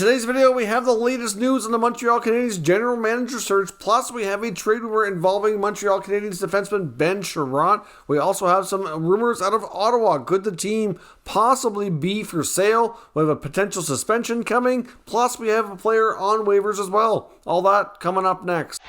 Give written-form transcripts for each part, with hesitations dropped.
In today's video, we have the latest news on the Montreal Canadiens general manager search, plus we have a trade rumor involving Montreal Canadiens defenseman Ben Chiarot. We also have some rumors out of Ottawa. Could the team possibly be for sale? We have a potential suspension coming, plus we have a player on waivers as well. All that coming up next.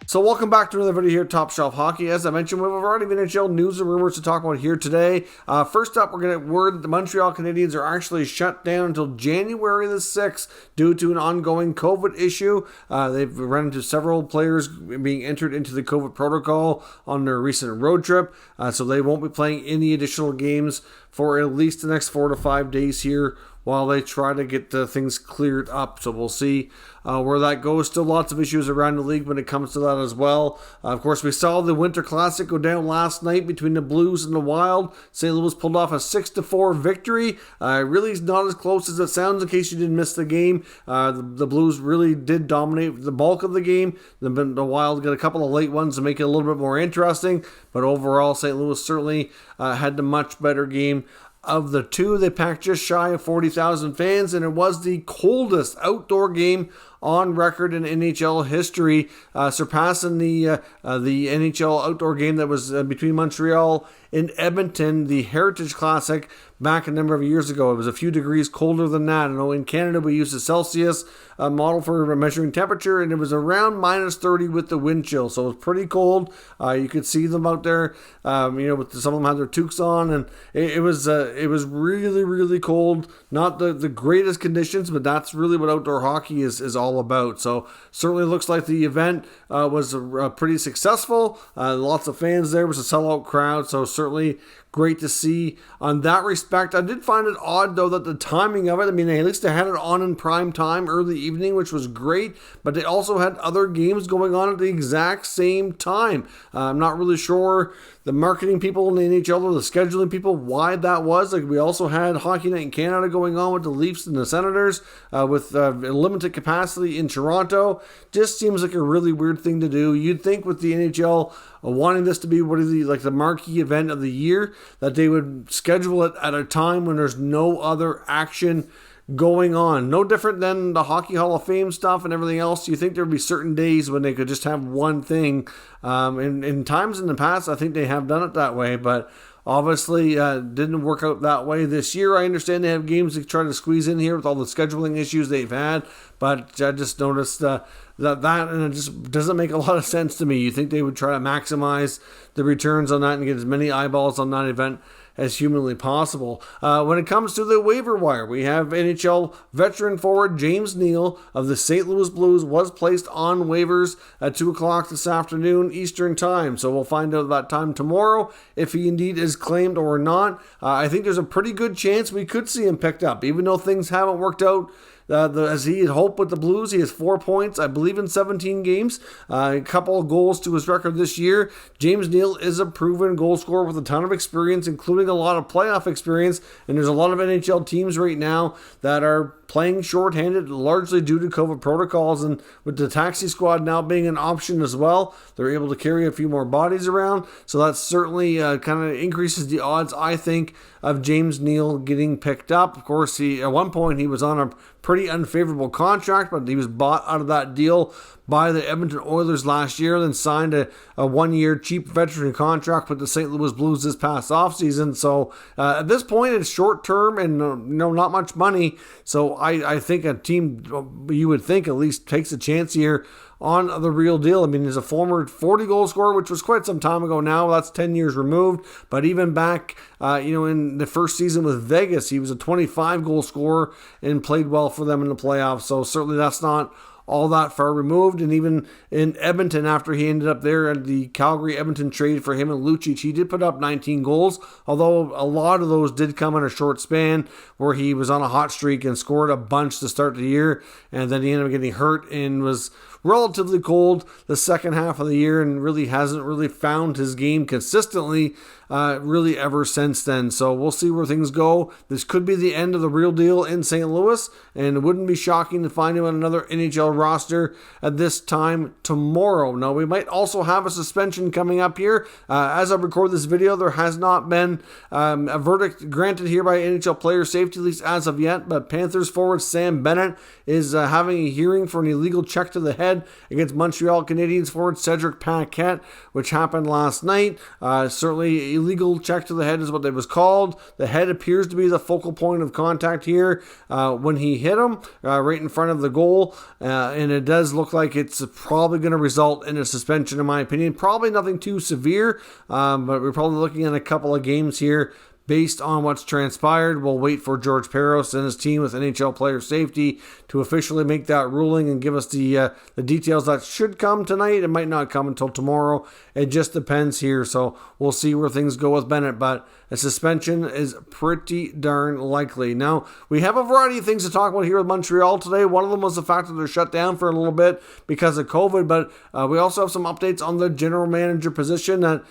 So welcome back to another video here at Top Shelf Hockey. As I mentioned, we have a variety of NHL news and rumors to talk about here today. First up, we're going to get word that the Montreal Canadiens are actually shut down until January the 6th due to an ongoing COVID issue. They've run into several players being entered into the COVID protocol on their recent road trip, so they won't be playing any additional games for at least the next 4 to 5 days here while they try to get things cleared up. So we'll see where that goes. Still lots of issues around the league when it comes to that as well. Of course, we saw the Winter Classic go down last night between the Blues and the Wild. St. Louis pulled off a 6-4 victory. Really is not as close as it sounds in case you didn't miss the game. The Blues really did dominate the bulk of the game. The Wild got a couple of late ones to make it a little bit more interesting. But overall, St. Louis certainly had the much better game of the two. They packed just shy of 40,000 fans, and it was the coldest outdoor game on record in NHL history, surpassing the NHL outdoor game that was between Montreal and Edmonton, the Heritage Classic, back a number of years ago. It was a few degrees colder than that. I know in Canada we used a Celsius model for measuring temperature, and it was around minus 30 with the wind chill, so it was pretty cold. You could see them out there, with some of them had their toques on, and it was really, really cold. Not the greatest conditions, but that's really what outdoor hockey is all about. So certainly looks like the event was pretty successful. Lots of fans there. It was a sellout crowd, so certainly great to see on that respect. I did find it odd, though, that the timing of it, at least they had it on in prime time, early evening, which was great, but they also had other games going on at the exact same time. I'm not really sure the marketing people in the NHL or the scheduling people why that was. Like, we also had Hockey Night in Canada going on with the Leafs and the Senators with limited capacity in Toronto. Just seems like a really weird thing to do. You'd think with the NHL wanting this to be the marquee event of the year, that they would schedule it at a time when there's no other action going on. No different than the Hockey Hall of Fame stuff and everything else. You think there would be certain days when they could just have one thing. In times in the past, I think they have done it that way, but obviously didn't work out that way this year. I understand they have games to try to squeeze in here with all the scheduling issues they've had, but I just noticed that and it just doesn't make a lot of sense to me. You think they would try to maximize the returns on that and get as many eyeballs on that event as humanly possible. When it comes to the waiver wire, we have NHL veteran forward James Neal of the St. Louis Blues was placed on waivers at 2 o'clock this afternoon Eastern time. So we'll find out that time tomorrow if he indeed is claimed or not. I think there's a pretty good chance we could see him picked up, even though things haven't worked out as he had hoped with the Blues. He has 4 points, I believe, in 17 games. A couple of goals to his record this year. James Neal is a proven goal scorer with a ton of experience, including a lot of playoff experience. And there's a lot of NHL teams right now that are playing shorthanded, largely due to COVID protocols. And with the taxi squad now being an option as well, they're able to carry a few more bodies around. So that certainly kind of increases the odds, I think, of James Neal getting picked up. Of course, at one point he was on a pretty unfavorable contract, but he was bought out of that deal by the Edmonton Oilers last year, then signed a 1-year cheap veteran contract with the St. Louis Blues this past offseason. So at this point, it's short term and not much money. So I think a team, you would think, at least takes a chance here on the real deal. He's a former 40-goal scorer, which was quite some time ago now. That's 10 years removed. But even back, in the first season with Vegas, he was a 25-goal scorer and played well for them in the playoffs. So certainly that's not all that far removed. And even in Edmonton, after he ended up there at the Calgary-Edmonton trade for him and Lucic, he did put up 19 goals, although a lot of those did come in a short span where he was on a hot streak and scored a bunch to start the year, and then he ended up getting hurt and was relatively cold the second half of the year and really hasn't really found his game consistently really ever since then. So we'll see where things go. This could be the end of the real deal in St. Louis, and it wouldn't be shocking to find him on another NHL roster at this time tomorrow. Now, we might also have a suspension coming up here. As I record this video, there has not been a verdict granted here by NHL Player Safety, at least as of yet, but Panthers forward Sam Bennett is having a hearing for an illegal check to the head against Montreal Canadiens forward Cedric Paquette, which happened last night. Certainly, illegal check to the head is what it was called. The head appears to be the focal point of contact here when he hit him right in front of the goal, and it does look like it's probably going to result in a suspension, in my opinion. Probably nothing too severe, but we're probably looking at a couple of games here. Based on what's transpired, we'll wait for George Peros and his team with NHL Player Safety to officially make that ruling and give us the details. That should come tonight. It might not come until tomorrow. It just depends here. So we'll see where things go with Bennett. But a suspension is pretty darn likely. Now, we have a variety of things to talk about here with Montreal today. One of them was the fact that they're shut down for a little bit because of COVID. But we also have some updates on the general manager position that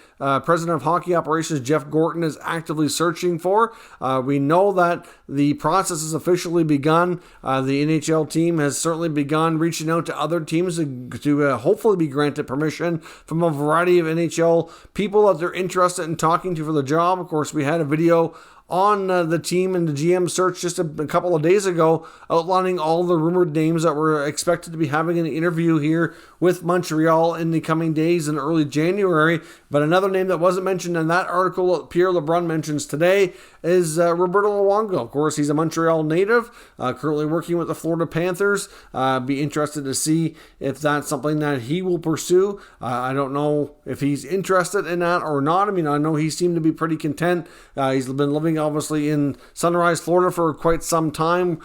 President of Hockey Operations Jeff Gorton is actively searching for. We know that the process has officially begun. The NHL team has certainly begun reaching out to other teams to hopefully be granted permission from a variety of NHL people that they're interested in talking to for the job. Of course, we had a video on the team and the GM search just a couple of days ago, outlining all the rumored names that were expected to be having an interview here with Montreal in the coming days in early January. But another name that wasn't mentioned in that article that Pierre LeBrun mentions today is Roberto Luongo. Of course, he's a Montreal native, currently working with the Florida Panthers. Be interested to see if that's something that he will pursue. I don't know if he's interested in that or not. I mean, I know he seemed to be pretty content. He's been living obviously in Sunrise, Florida for quite some time.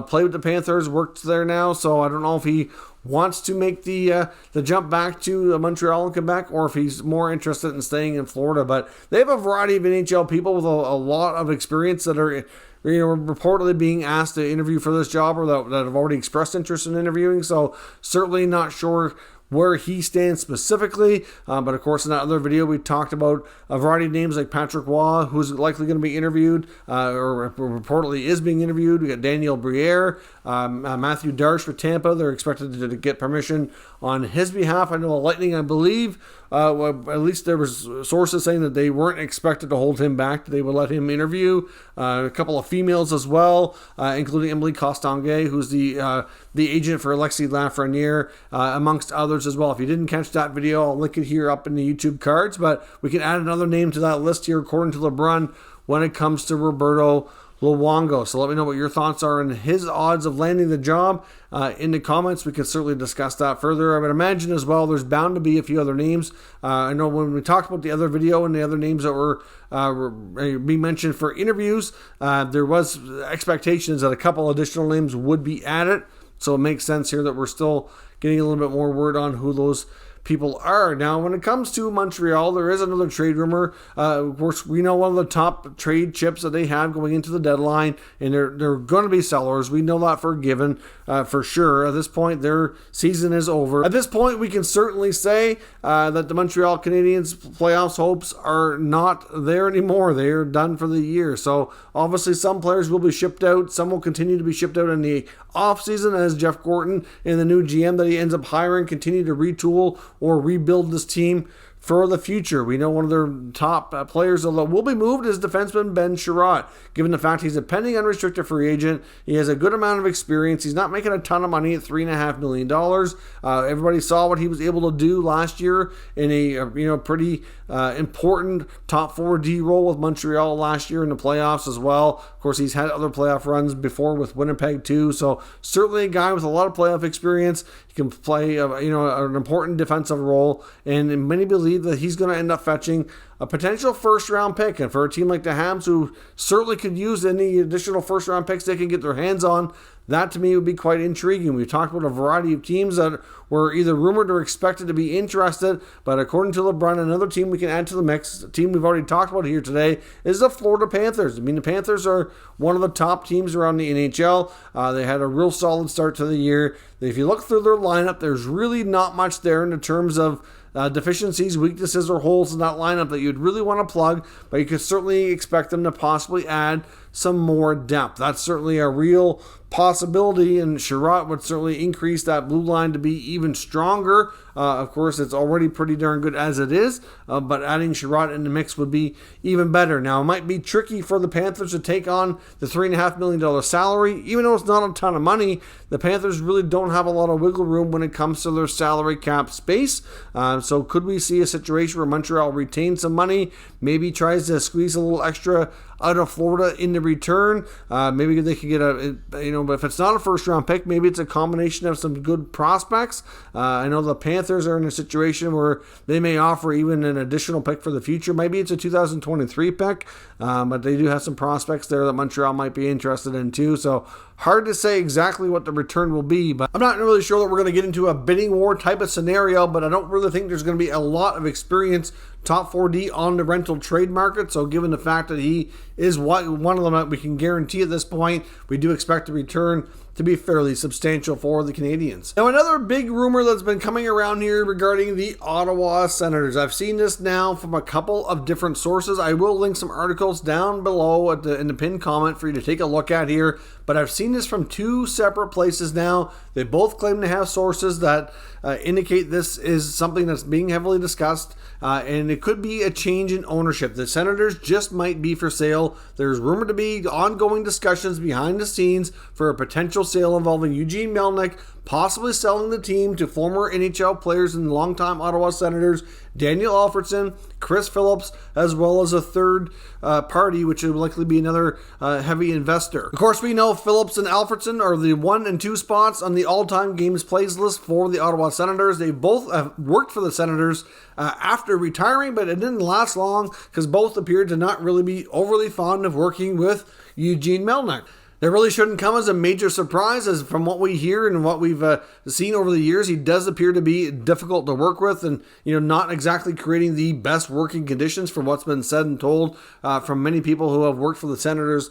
Played with the Panthers, worked there now, so I don't know if he wants to make the jump back to Montreal and Quebec, or if he's more interested in staying in Florida. But they have a variety of NHL people with a lot of experience that are reportedly being asked to interview for this job, or that have already expressed interest in interviewing. So certainly not sure where he stands specifically, but of course in that other video we talked about a variety of names like Patrick Waugh, who's likely going to be interviewed, or reportedly is being interviewed. We got Daniel Briere, Matthew Darche with Tampa. They're expected to get permission on his behalf. I know the Lightning, I believe, at least there was sources saying that they weren't expected to hold him back, that they would let him interview. A couple of females as well, including Emily Costanguay, who's the agent for Alexis Lafreniere, amongst others as well. If you didn't catch that video, I'll link it here up in the YouTube cards, but we can add another name to that list here according to LeBrun when it comes to Roberto Luongo. So let me know what your thoughts are and his odds of landing the job in the comments. We can certainly discuss that further. I would imagine as well there's bound to be a few other names. I know when we talked about the other video and the other names that were being mentioned for interviews, there was expectations that a couple additional names would be added. So it makes sense here that we're still getting a little bit more word on who those people are. Now, when it comes to Montreal, there is another trade rumor. Of course, we know one of the top trade chips that they have going into the deadline, and they're going to be sellers. We know that for a given, for sure. At this point, their season is over. At this point, we can certainly say that the Montreal Canadiens playoffs hopes are not there anymore. They are done for the year. So, obviously, some players will be shipped out. Some will continue to be shipped out in the offseason as Jeff Gorton and the new GM that he ends up hiring continue to retool or rebuild this team for the future. We know one of their top players that will be moved is defenseman Ben Chiarot. Given the fact he's a pending unrestricted free agent, he has a good amount of experience. He's not making a ton of money at $3.5 million. Everybody saw what he was able to do last year in a pretty important top 4D role with Montreal last year in the playoffs as well. Of course, he's had other playoff runs before with Winnipeg too. So certainly a guy with a lot of playoff experience. He can play an important defensive role, and many believe that he's going to end up fetching a potential first-round pick. And for a team like the Habs, who certainly could use any additional first-round picks they can get their hands on, that to me would be quite intriguing. We've talked about a variety of teams that were either rumored or expected to be interested, but according to LeBrun, another team we can add to the mix, a team we've already talked about here today, is the Florida Panthers. I mean, the Panthers are one of the top teams around the NHL. They had a real solid start to the year. If you look through their lineup, there's really not much there in the terms of deficiencies, weaknesses, or holes in that lineup that you'd really want to plug, but you could certainly expect them to possibly add some more depth. That's certainly a real possibility, and Jerard would certainly increase that blue line to be even stronger. Of course, it's already pretty darn good as it is, but adding Jerard in the mix would be even better. Now, it might be tricky for the Panthers to take on the $3.5 million salary. Even though it's not a ton of money, the Panthers really don't have a lot of wiggle room when it comes to their salary cap space. So could we see a situation where Montreal retains some money, maybe tries to squeeze a little extra out of Florida in the return? Maybe they could get but if it's not a first round pick, maybe it's a combination of some good prospects. I know the Panthers are in a situation where they may offer even an additional pick for the future. Maybe it's a 2023 pick, but they do have some prospects there that Montreal might be interested in too. So hard to say exactly what the return will be, but I'm not really sure that we're going to get into a bidding war type of scenario, but I don't really think there's going to be a lot of experience top 4D on the rental trade market. So given the fact that he is one of them that we can guarantee at this point, we do expect the return to be fairly substantial for the Canadiens. Now, another big rumor that's been coming around here regarding the Ottawa Senators. I've seen this now from a couple of different sources. I will link some articles down below in the pinned comment for you to take a look at here, but I've seen this from two separate places now. They both claim to have sources that indicate this is something that's being heavily discussed, and it could be a change in ownership. The Senators just might be for sale. There's rumored to be ongoing discussions behind the scenes for a potential sale involving Eugene Melnyk, possibly selling the team to former NHL players and longtime Ottawa Senators Daniel Alfredsson, Chris Phillips, as well as a third party, which would likely be another heavy investor. Of course, we know Phillips and Alfredsson are the 1 and 2 spots on the all-time games plays list for the Ottawa Senators. They both worked for the Senators after retiring, but it didn't last long because both appeared to not really be overly fond of working with Eugene Melnyk. That really shouldn't come as a major surprise, as from what we hear and what we've seen over the years, he does appear to be difficult to work with, and not exactly creating the best working conditions for what's been said and told from many people who have worked for the Senators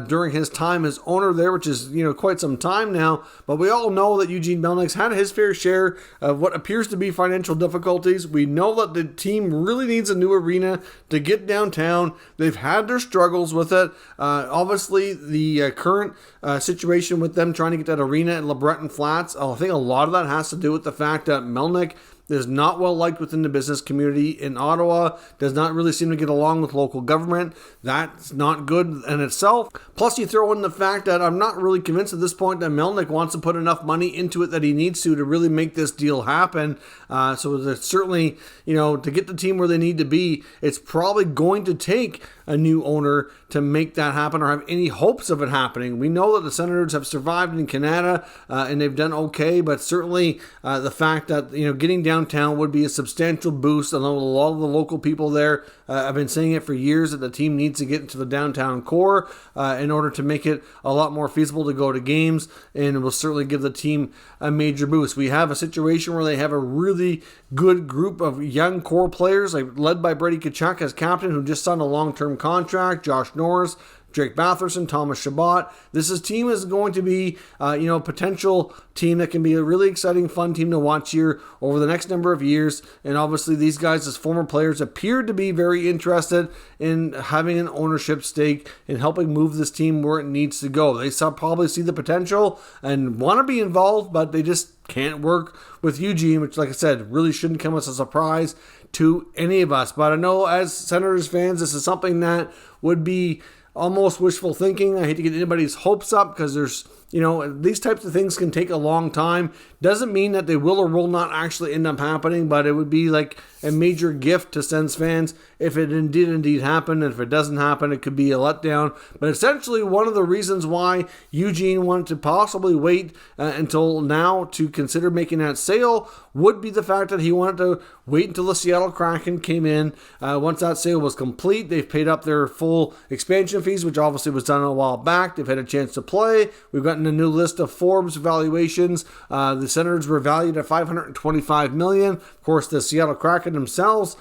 during his time as owner there, which is quite some time now. But we all know that Eugene Melnyk's had his fair share of what appears to be financial difficulties. We know that the team really needs a new arena to get downtown. They've had their struggles with it. Obviously, the current situation with them trying to get that arena in LeBreton Flats, I think a lot of that has to do with the fact that Melnyk is not well liked within the business community in Ottawa, does not really seem to get along with local government. That's not good in itself. Plus, you throw in the fact that I'm not really convinced at this point that Melnyk wants to put enough money into it that he needs to really make this deal happen. So it's certainly, to get the team where they need to be, it's probably going to take a new owner to make that happen or have any hopes of it happening. We know that the Senators have survived in Canada and they've done okay, but certainly the fact that getting downtown would be a substantial boost. I know a lot of the local people there have been saying it for years that the team needs to get into the downtown core in order to make it a lot more feasible to go to games, and it will certainly give the team a major boost. We have a situation where they have a really good group of young core players, led by Brady Tkachuk as captain, who just signed a long-term contract, Josh Norris, Drake Batherson, Thomas Chabot. This team is going to be, potential team that can be a really exciting, fun team to watch here over the next number of years. And obviously, these guys, as former players, appear to be very interested in having an ownership stake in helping move this team where it needs to go. They probably see the potential and want to be involved, but they just can't work with Eugene, which, like I said, really shouldn't come as a surprise to any of us. But I know as Senators fans, this is something that would be almost wishful thinking. I hate to get anybody's hopes up because there's, these types of things can take a long time. Doesn't mean that they will or will not actually end up happening, but it would be like a major gift to Sens fans if it did indeed happen. And if it doesn't happen, it could be a letdown. But essentially, one of the reasons why Eugene wanted to possibly wait until now to consider making that sale would be the fact that he wanted to wait until the Seattle Kraken came in. Once that sale was complete, they've paid up their full expansion fees, which obviously was done a while back. They've had a chance to play. We've gotten a new list of Forbes valuations. The Senators were valued at $525 million. Of course, the Seattle Kraken themselves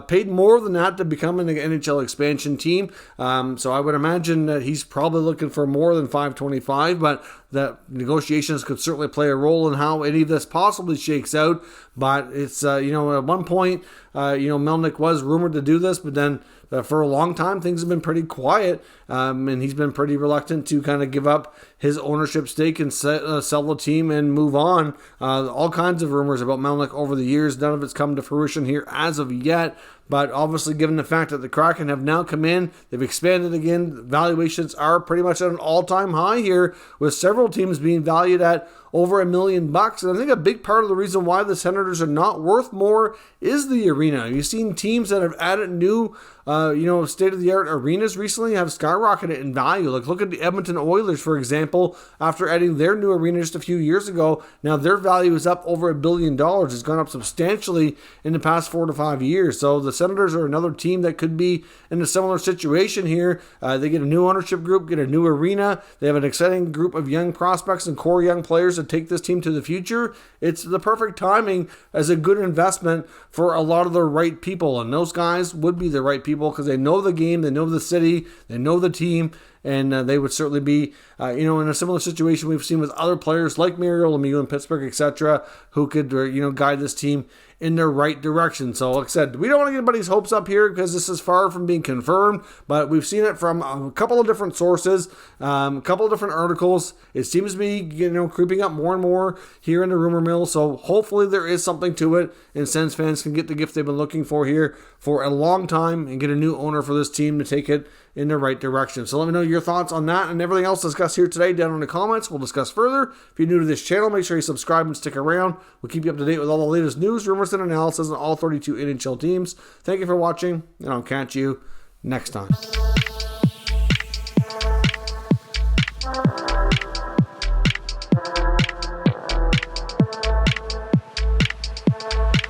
paid more than that to become an NHL expansion team. So I would imagine that he's probably looking for more than $525, but the negotiations could certainly play a role in how any of this possibly shakes out. But it's, at one point, Melnyk was rumored to do this, but then for a long time, things have been pretty quiet, and he's been pretty reluctant to kind of give up his ownership stake and sell the team and move on. All kinds of rumors about Melnyk over the years. None of it's come to fruition here as of yet. But obviously, given the fact that the Kraken have now come in, they've expanded again, valuations are pretty much at an all-time high here, with several teams being valued at over $1 million. And I think a big part of the reason why the Senators are not worth more is the arena. You've seen teams that have added new, state-of-the-art arenas recently have skyrocketed in value. Like, look at the Edmonton Oilers, for example, after adding their new arena just a few years ago. Now their value is up over $1 billion. It's gone up substantially in the past 4 to 5 years. So the Senators are another team that could be in a similar situation here. They get a new ownership group, get a new arena. They have an exciting group of young prospects and core young players to take this team to the future. It's the perfect timing as a good investment for a lot of the right people. And those guys would be the right people because they know the game, they know the city, they know the team. And they would certainly be, in a similar situation we've seen with other players like Mario Lemieux in Pittsburgh, etc., who could, guide this team in the right direction. So, like I said, we don't want to get anybody's hopes up here because this is far from being confirmed, but we've seen it from a couple of different sources, a couple of different articles. It seems to be, creeping up more and more here in the rumor mill. So, hopefully there is something to it, and Sens fans can get the gift they've been looking for here for a long time and get a new owner for this team to take it in the right direction. So let me know your thoughts on that and everything else discussed here today down in the comments. We'll discuss further. If you're new to this channel, make sure you subscribe and stick around. We'll keep you up to date with all the latest news, rumors, and analysis on all 32 NHL teams. Thank you for watching, and I'll catch you next time.